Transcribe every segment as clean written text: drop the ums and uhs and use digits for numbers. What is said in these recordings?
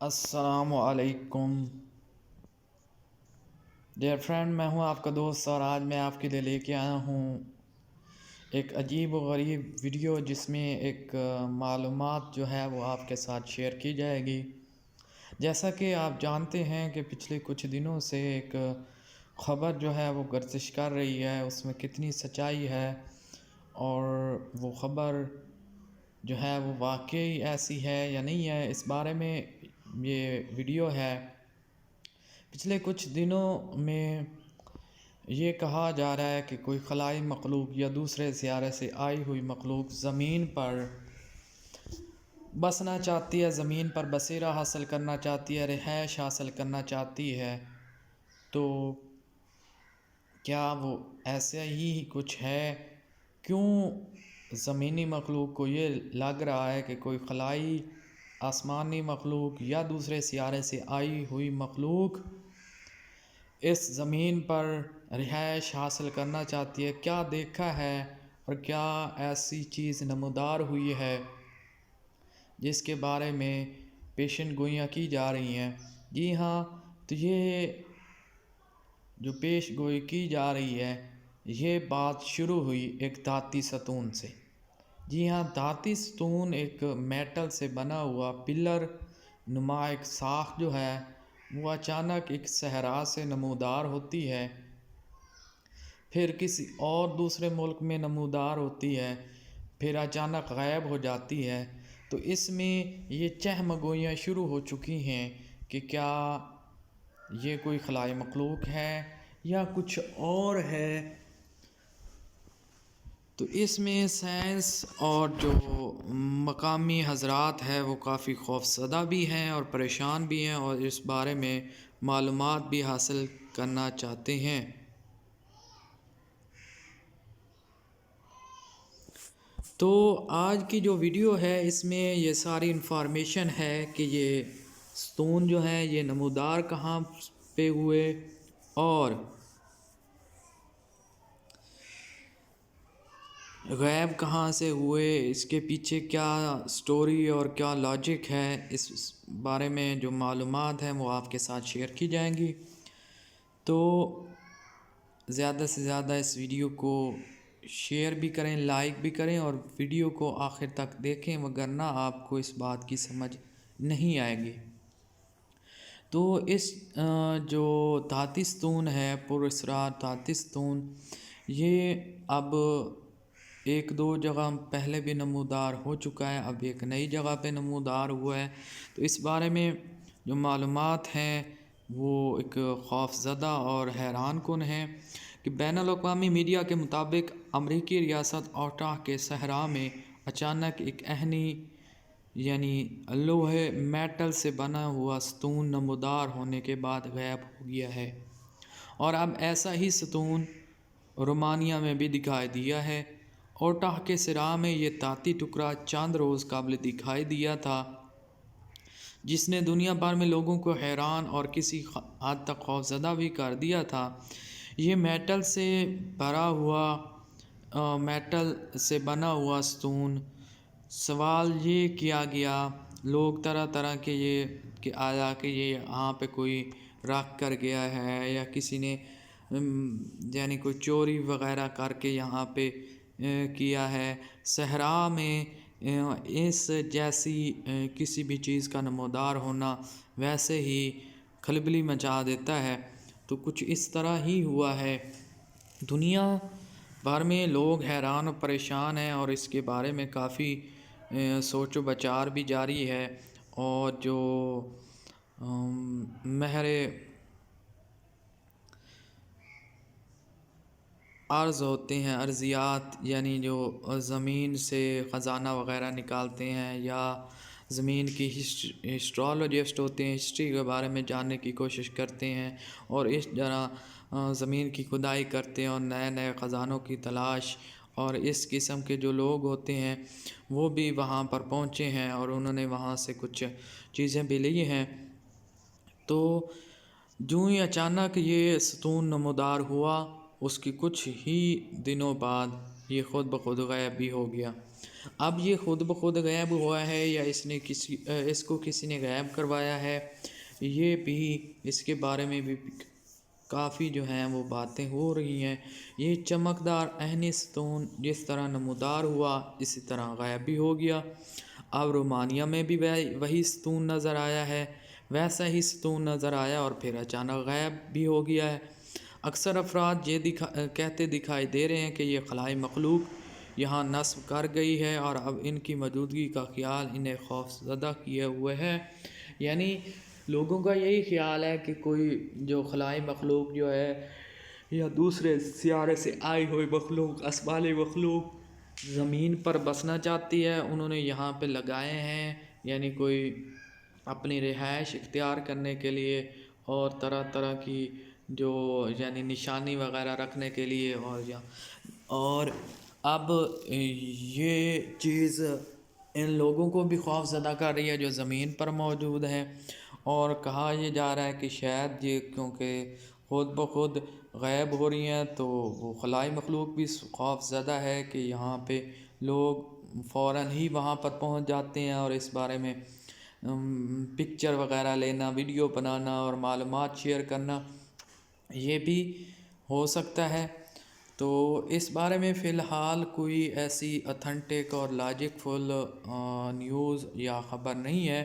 السلام علیکم dear friend, میں ہوں آپ کا دوست اور آج میں آپ کے لیے لے کے آیا ہوں ایک عجیب و غریب ویڈیو جس میں ایک معلومات جو ہے وہ آپ کے ساتھ شیئر کی جائے گی۔ جیسا کہ آپ جانتے ہیں کہ پچھلے کچھ دنوں سے ایک خبر جو ہے وہ گردش کر رہی ہے، اس میں کتنی سچائی ہے اور وہ خبر جو ہے وہ واقعی ایسی ہے یا نہیں ہے، اس بارے میں یہ ویڈیو ہے۔ پچھلے کچھ دنوں میں یہ کہا جا رہا ہے کہ کوئی خلائی مخلوق یا دوسرے سیارے سے آئی ہوئی مخلوق زمین پر بسنا چاہتی ہے، زمین پر بسیرا حاصل کرنا چاہتی ہے، رہائش حاصل کرنا چاہتی ہے۔ تو کیا وہ ایسا ہی کچھ ہے؟ کیوں زمینی مخلوق کو یہ لگ رہا ہے کہ کوئی خلائی آسمانی مخلوق یا دوسرے سیارے سے آئی ہوئی مخلوق اس زمین پر رہائش حاصل کرنا چاہتی ہے؟ کیا دیکھا ہے اور کیا ایسی چیز نمودار ہوئی ہے جس کے بارے میں پیشن گوئیاں کی جا رہی ہیں؟ جی ہاں، تو یہ جو پیش گوئی کی جا رہی ہے، یہ بات شروع ہوئی ایک دھاتی ستون سے۔ جی ہاں، دھاتی ستون ایک میٹل سے بنا ہوا پلر نما ایک ساخت جو ہے وہ اچانک ایک صحرا سے نمودار ہوتی ہے، پھر کسی اور دوسرے ملک میں نمودار ہوتی ہے، پھر اچانک غائب ہو جاتی ہے۔ تو اس میں یہ چہم گوئیاں شروع ہو چکی ہیں کہ کیا یہ کوئی خلائی مخلوق ہے یا کچھ اور ہے۔ تو اس میں سائنس اور جو مقامی حضرات ہے وہ کافی خوفزدہ بھی ہیں اور پریشان بھی ہیں اور اس بارے میں معلومات بھی حاصل کرنا چاہتے ہیں۔ تو آج کی جو ویڈیو ہے اس میں یہ ساری انفارمیشن ہے کہ یہ ستون جو ہیں یہ نمودار کہاں پہ ہوئے اور غائب کہاں سے ہوئے، اس کے پیچھے کیا سٹوری اور کیا لاجک ہے، اس بارے میں جو معلومات ہیں وہ آپ کے ساتھ شیئر کی جائیں گی۔ تو زیادہ سے زیادہ اس ویڈیو کو شیئر بھی کریں، لائک بھی کریں اور ویڈیو کو آخر تک دیکھیں، وگرنہ آپ کو اس بات کی سمجھ نہیں آئے گی۔ تو اس جو دھاتی ستون ہے، پر اسرار دھاتی ستون، یہ اب ایک دو جگہ پہلے بھی نمودار ہو چکا ہے، اب ایک نئی جگہ پہ نمودار ہوا ہے۔ تو اس بارے میں جو معلومات ہیں وہ ایک خوف زدہ اور حیران کن ہیں کہ بین الاقوامی میڈیا کے مطابق امریکی ریاست اوٹاہ کے صحرا میں اچانک ایک اہنی یعنی لوہے میٹل سے بنا ہوا ستون نمودار ہونے کے بعد غائب ہو گیا ہے، اور اب ایسا ہی ستون رومانیہ میں بھی دکھائی دیا ہے۔ اوٹاہ کے صحرا میں یہ دھاتی ٹکڑا چند روز قبل دکھائی دیا تھا، جس نے دنیا بھر میں لوگوں کو حیران اور کسی حد تک خوفزدہ بھی کر دیا تھا۔ یہ میٹل سے بھرا ہوا میٹل سے بنا ہوا ستون، سوال یہ کیا گیا، لوگ طرح طرح کے یہ کہ آیا کہ یہ یہاں پہ کوئی رکھ کر گیا ہے یا کسی نے یعنی کوئی چوری وغیرہ کر کے یہاں پہ کیا ہے۔ صحرا میں اس جیسی کسی بھی چیز کا نمودار ہونا ویسے ہی کھلبلی مچا دیتا ہے۔ تو کچھ اس طرح ہی ہوا ہے، دنیا بھر میں لوگ حیران و پریشان ہیں اور اس کے بارے میں کافی سوچ و بچار بھی جاری ہے، اور جو مہر ارض ہوتے ہیں، ارضیات یعنی جو زمین سے خزانہ وغیرہ نکالتے ہیں، یا زمین کی ہسٹرولوجسٹ ہوتے ہیں، ہسٹری کے بارے میں جاننے کی کوشش کرتے ہیں اور اس طرح زمین کی کھدائی کرتے ہیں اور نئے نئے خزانوں کی تلاش، اور اس قسم کے جو لوگ ہوتے ہیں وہ بھی وہاں پر پہنچے ہیں اور انہوں نے وہاں سے کچھ چیزیں بھی لی ہیں۔ تو جو ہی اچانک یہ ستون نمودار ہوا، اس کی کچھ ہی دنوں بعد یہ خود بخود غائب بھی ہو گیا۔ اب یہ خود بخود غائب ہوا ہے یا اس کو کسی نے غائب کروایا ہے، یہ بھی اس کے بارے میں بھی کافی جو ہیں وہ باتیں ہو رہی ہیں۔ یہ چمکدار عہنی ستون جس طرح نمودار ہوا اسی طرح غائب بھی ہو گیا۔ اب رومانیہ میں بھی وہی ستون نظر آیا ہے، ویسا ہی ستون نظر آیا اور پھر اچانک غائب بھی ہو گیا ہے۔ اکثر افراد یہ کہتے دکھائی دے رہے ہیں کہ یہ خلائی مخلوق یہاں نصب کر گئی ہے اور اب ان کی موجودگی کا خیال انہیں خوف زدہ کیے ہوئے ہے۔ یعنی لوگوں کا یہی خیال ہے کہ کوئی جو خلائی مخلوق جو ہے یا دوسرے سیارے سے آئی ہوئی مخلوق، آسمانی مخلوق زمین پر بسنا چاہتی ہے، انہوں نے یہاں پہ لگائے ہیں، یعنی کوئی اپنی رہائش اختیار کرنے کے لیے اور طرح طرح کی جو یعنی نشانی وغیرہ رکھنے کے لیے، اور اب یہ چیز ان لوگوں کو بھی خوف زدہ کر رہی ہے جو زمین پر موجود ہیں، اور کہا یہ جا رہا ہے کہ شاید یہ کیونکہ خود بخود غائب ہو رہی ہیں تو وہ خلائی مخلوق بھی خوف زدہ ہے کہ یہاں پہ لوگ فوراً ہی وہاں پر پہنچ جاتے ہیں اور اس بارے میں پکچر وغیرہ لینا، ویڈیو بنانا اور معلومات شیئر کرنا یہ بھی ہو سکتا ہے۔ تو اس بارے میں فی الحال کوئی ایسی اتھینٹک اور لاجک فل نیوز یا خبر نہیں ہے۔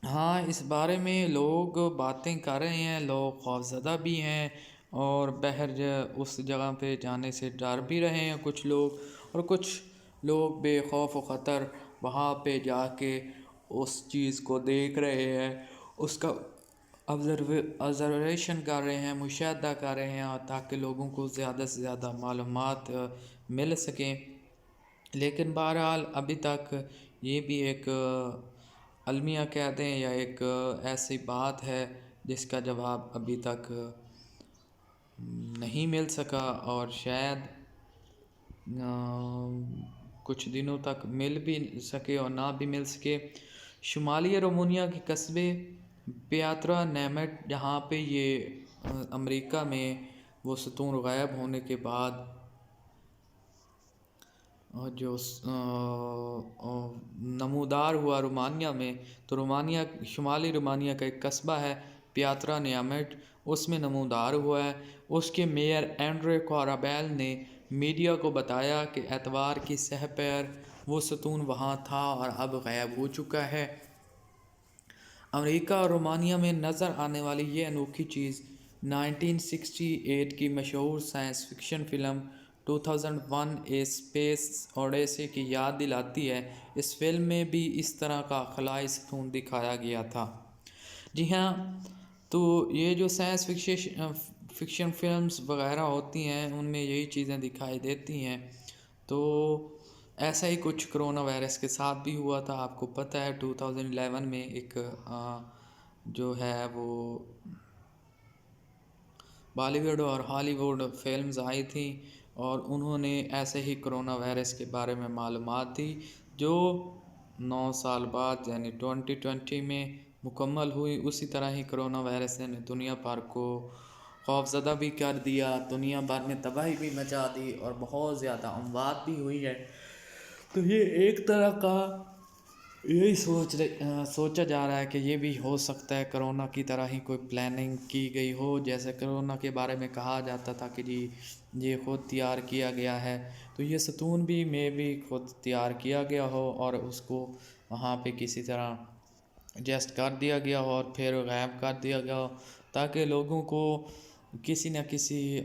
ہاں، اس بارے میں لوگ باتیں کر رہے ہیں، لوگ خوفزدہ بھی ہیں اور اس جگہ پہ جانے سے ڈر بھی رہے ہیں کچھ لوگ، اور کچھ لوگ بے خوف و خطر وہاں پہ جا کے اس چیز کو دیکھ رہے ہیں، اس کا آبزرویشن کر رہے ہیں، مشاہدہ کر رہے ہیں تاکہ لوگوں کو زیادہ سے زیادہ معلومات مل سکیں۔ لیکن بہرحال ابھی تک یہ بھی ایک المیہ کہہ دیں یا ایک ایسی بات ہے جس کا جواب ابھی تک نہیں مل سکا، اور شاید کچھ دنوں تک مل بھی سکے اور نہ بھی مل سکے۔ شمالی رومانیہ کے قصبے پیاترا نیمٹ جہاں پہ یہ امریکہ میں وہ ستون غائب ہونے کے بعد جو نمودار ہوا رومانیہ میں، تو شمالی رومانیہ کا ایک قصبہ ہے پیاترا نیمٹ، اس میں نمودار ہوا ہے۔ اس کے میئر اینڈرے کوارابیل نے میڈیا کو بتایا کہ اتوار کی سہ پہر وہ ستون وہاں تھا اور اب غائب ہو چکا ہے۔ امریکہ اور رومانیہ میں نظر آنے والی یہ انوکھی چیز 1968 کی مشہور science fiction film 2001 a space Odissi کی یاد دلاتی ہے۔ اس فلم میں بھی اس طرح کا خلائی ستون دکھایا گیا تھا۔ جی ہاں، تو یہ جو سائنس فکشن فلمز وغیرہ ہوتی ہیں ان میں یہی چیزیں دکھائی دیتی ہیں۔ تو ایسا ہی کچھ کرونا وائرس کے ساتھ بھی ہوا تھا، آپ کو پتہ ہے 2011 میں ایک جو ہے وہ بالی ووڈ اور ہالی ووڈ فلمز آئی تھیں اور انہوں نے ایسے ہی کرونا وائرس کے بارے میں معلومات دی جو 9 سال بعد یعنی 2020 میں مکمل ہوئی۔ اسی طرح ہی کرونا وائرس نے دنیا بھر کو خوف زدہ بھی کر دیا، دنیا بھر میں تباہی بھی مچا دی اور بہت زیادہ اموات بھی ہوئی ہے۔ تو یہ ایک طرح کا یہی سوچا جا رہا ہے کہ یہ بھی ہو سکتا ہے کرونا کی طرح ہی کوئی پلاننگ کی گئی ہو، جیسے کرونا کے بارے میں کہا جاتا تھا کہ جی یہ خود تیار کیا گیا ہے، تو یہ ستون بھی خود تیار کیا گیا ہو اور اس کو وہاں پہ کسی طرح ایڈجسٹ کر دیا گیا ہو اور پھر غائب کر دیا گیا ہو تاکہ لوگوں کو کسی نہ کسی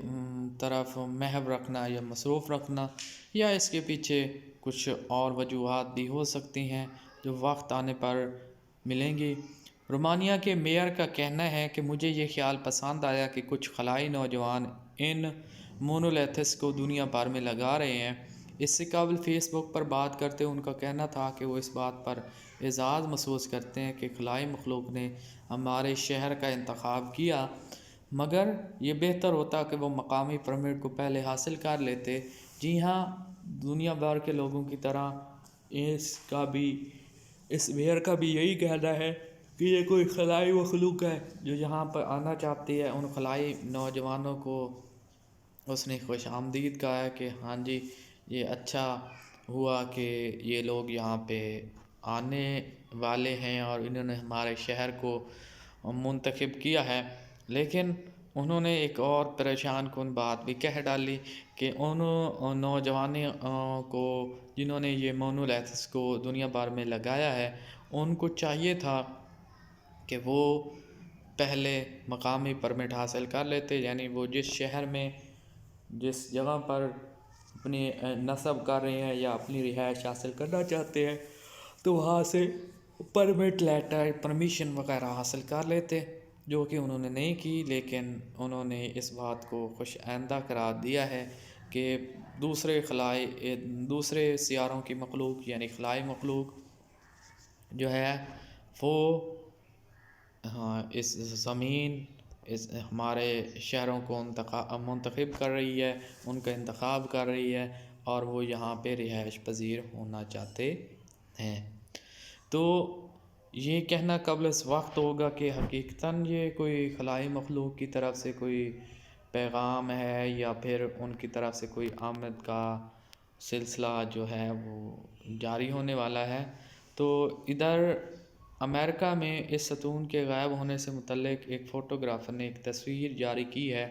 طرف محو رکھنا یا مصروف رکھنا، یا اس کے پیچھے کچھ اور وجوہات بھی ہو سکتی ہیں جو وقت آنے پر ملیں گی۔ رومانیہ کے میئر کا کہنا ہے کہ مجھے یہ خیال پسند آیا کہ کچھ خلائی نوجوان ان مونولیتھس کو دنیا بھر میں لگا رہے ہیں۔ اس سے قبل فیس بک پر بات کرتے ان کا کہنا تھا کہ وہ اس بات پر اعزاز محسوس کرتے ہیں کہ خلائی مخلوق نے ہمارے شہر کا انتخاب کیا، مگر یہ بہتر ہوتا کہ وہ مقامی پرمٹ کو پہلے حاصل کر لیتے۔ جی ہاں، دنیا بھر کے لوگوں کی طرح اس میئر کا بھی یہی کہنا ہے کہ یہ کوئی خلائی مخلوق ہے جو یہاں پر آنا چاہتی ہے۔ ان خلائی نوجوانوں کو اس نے خوش آمدید کہا ہے کہ ہاں جی یہ اچھا ہوا کہ یہ لوگ یہاں پہ آنے والے ہیں اور انہوں نے ہمارے شہر کو منتخب کیا ہے، لیکن انہوں نے ایک اور پریشان کن بات بھی کہہ ڈالی کہ ان نوجوانوں کو جنہوں نے یہ مونولیتھس کو دنیا بھر میں لگایا ہے، ان کو چاہیے تھا کہ وہ پہلے مقامی پرمٹ حاصل کر لیتے، یعنی وہ جس شہر میں جس جگہ پر اپنی نصب کر رہے ہیں یا اپنی رہائش حاصل کرنا چاہتے ہیں تو وہاں سے پرمٹ لیٹر پرمیشن وغیرہ حاصل کر لیتے، جو کہ انہوں نے نہیں کی۔ لیکن انہوں نے اس بات کو خوش آئندہ قرار دیا ہے کہ دوسرے سیاروں کی مخلوق یعنی خلائی مخلوق جو ہے وہ اس زمین ہمارے شہروں کو منتخب کر رہی ہے، ان کا انتخاب کر رہی ہے اور وہ یہاں پہ رہائش پذیر ہونا چاہتے ہیں۔ تو یہ کہنا قبل اس وقت ہوگا کہ حقیقتاً یہ کوئی خلائی مخلوق کی طرف سے کوئی پیغام ہے یا پھر ان کی طرف سے کوئی آمد کا سلسلہ جو ہے وہ جاری ہونے والا ہے۔ تو ادھر امریکہ میں اس ستون کے غائب ہونے سے متعلق ایک فوٹوگرافر نے ایک تصویر جاری کی ہے۔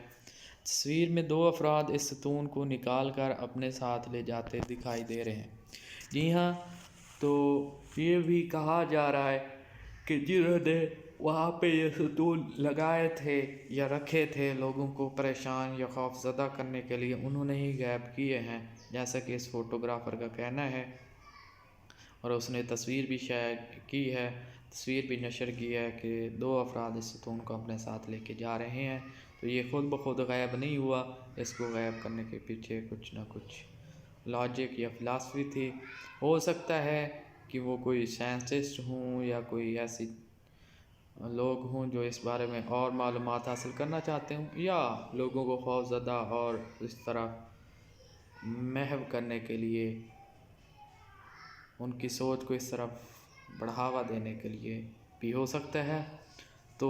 تصویر میں 2 افراد اس ستون کو نکال کر اپنے ساتھ لے جاتے دکھائی دے رہے ہیں۔ جی ہاں، تو یہ بھی کہا جا رہا ہے کہ جنہوں نے وہاں پہ یہ ستون لگائے تھے یا رکھے تھے لوگوں کو پریشان یا خوف زدہ کرنے کے لیے، انہوں نے ہی غائب کیے ہیں، جیسا کہ اس فوٹوگرافر کا کہنا ہے، اور اس نے تصویر بھی شیئر کی ہے، تصویر بھی نشر کی ہے کہ 2 افراد اس ستون کو اپنے ساتھ لے کے جا رہے ہیں۔ تو یہ خود بخود غائب نہیں ہوا، اس کو غائب کرنے کے پیچھے کچھ نہ کچھ لاجک یا فلاسفی تھی۔ ہو سکتا ہے کہ وہ کوئی سائنسسٹ ہوں یا کوئی ایسی لوگ ہوں جو اس بارے میں اور معلومات حاصل کرنا چاہتے ہوں، یا لوگوں کو خوف زدہ اور اس طرح محو کرنے کے لیے، ان کی سوچ کو اس طرف بڑھاوا دینے کے لیے بھی ہو سکتا ہے۔ تو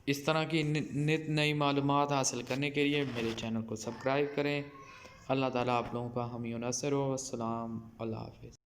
اس طرح کی نت نئی معلومات حاصل کرنے کے لیے میرے چینل کو سبسکرائب کریں۔ اللہ تعالیٰ آپ لوگوں کا حامی و ناصر ہو۔ السلام، اللہ حافظ۔